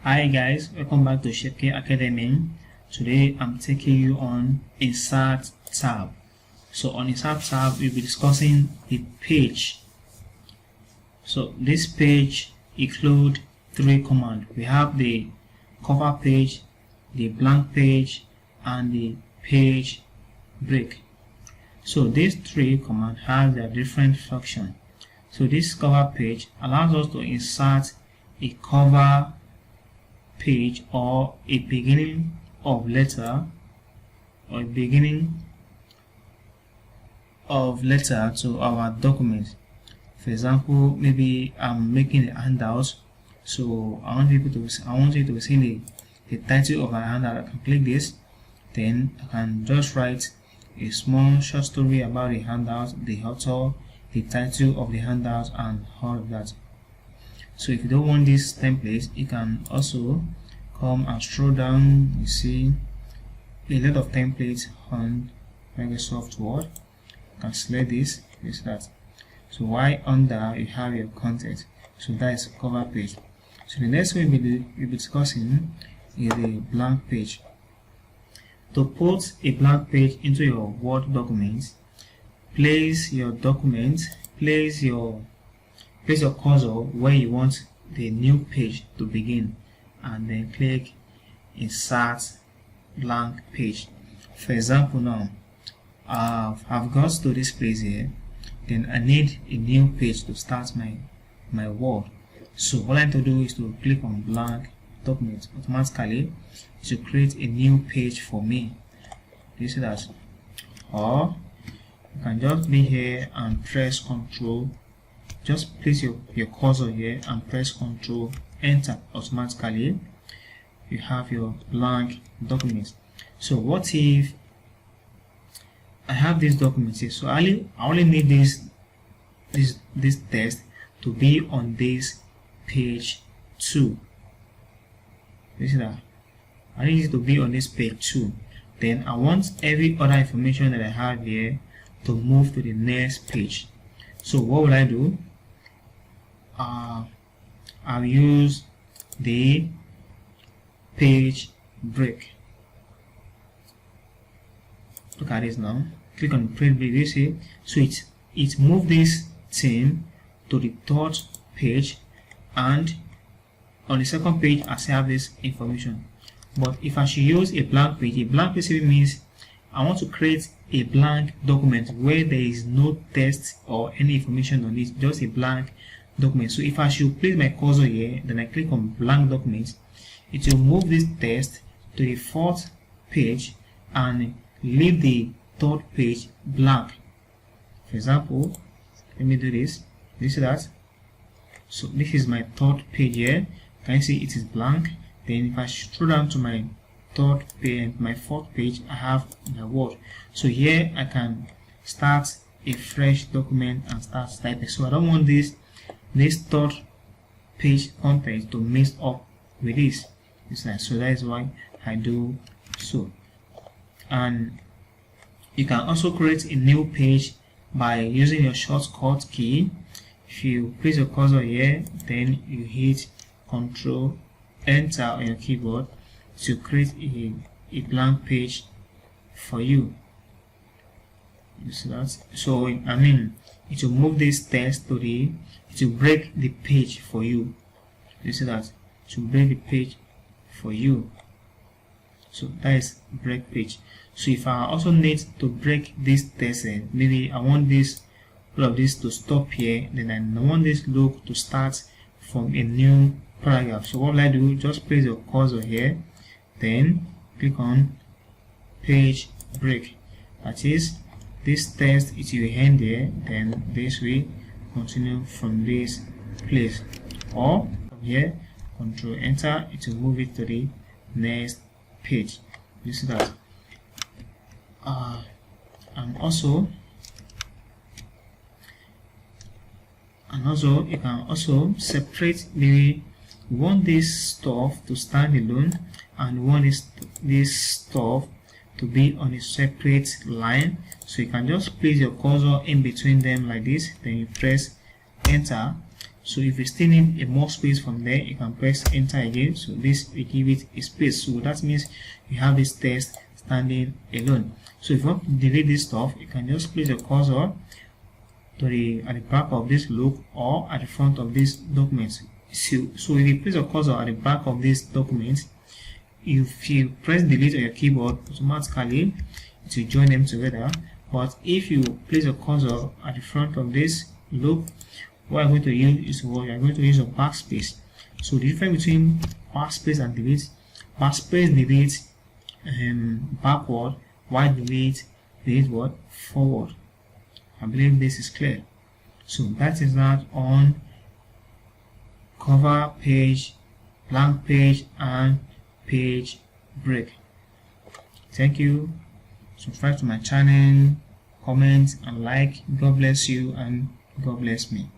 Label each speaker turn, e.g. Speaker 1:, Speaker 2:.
Speaker 1: Hi guys, welcome back to Shepke Academy. Today I'm taking you on Insert tab. So on Insert tab, we'll be discussing the page. So this page includes three commands. We have the cover page, the blank page, and the page break. So these three commands have their different functions. So this cover page allows us to insert a cover page or a beginning of letter or a beginning of letter to our document. For example, maybe I'm making a handout, so I want you to see the title of my handout. I can click this, then I can just write a small short story about the handout, the author, the title of the handout, and all of that. So if you don't want this template, you can also come and scroll down. You see a lot of templates on Microsoft Word. You can select this, that. So while under you have your content, so that is cover page. So the next one we'll be discussing is the blank page. To put a blank page into your Word document, place your cursor where you want the new page to begin, and then click Insert Blank Page. For example, now I've got to this place here, then I need a new page to start my Word. So what I have to do is to click on Blank Document. Automatically it will create a new page for me. You see that? Or you can just be here and press Ctrl. Just place your cursor here and press Ctrl Enter. Automatically you have your blank document. So what if I have this document here? So I only need this text to be on this page 2. You see that? I need it to be on this page 2. Then I want every other information that I have here to move to the next page. So what will I do? I'll use the page break. Look at this now. Click on page break. You see, so it moved this theme to the third page, and on the second page I still have this information. But if I should use a blank page simply means I want to create a blank document where there is no text or any information on it, just a blank document. So if I should place my cursor here, then I click on blank document, it will move this text to the fourth page and leave the third page blank. For example, let me do this. You see that? So this is my third page here. Can you see it is blank? Then if I scroll down to my third page, my fourth page, I have my Word. So here I can start a fresh document and start typing. So I don't want this third page content to mix up with this. So that is why I do so. And you can also create a new page by using your shortcut key. If you place your cursor here, then you hit Ctrl Enter on your keyboard to create a blank page for you. You see that? So I mean, it will move this text to it will break the page for you. You see that? To break the page for you. So that is break page. So if I also need to break this text, maybe I want all of this to stop here, then I want this look to start from a new paragraph. So what will I do? Just place your cursor here, then click on page break. That is, this text it will end there, then this will continue from this place, or from here Control Enter, it will move it to the next page. You see that? And also you can also separate. Maybe you want this stuff to stand alone and you want this stuff to be on a separate line. So you can just place your cursor in between them like this, then you press Enter. So if you still need a more space from there, you can press enter again. So this will give it a space. So that means you have this text standing alone. So if you want to delete this stuff, you can just place your cursor to at the back of this loop or at the front of this document. So if you place your cursor at the back of this document, if you press delete on your keyboard, automatically it will join them together. But if you place your cursor at the front of this loop, what I'm going to use is what you're going to use your backspace. So the difference between backspace and delete: backspace deletes backward, while delete what? Forward. I believe this is clear. So that is that on cover page, blank page, and page break. Thank you. Subscribe to my channel, comment and like. God bless you and God bless me.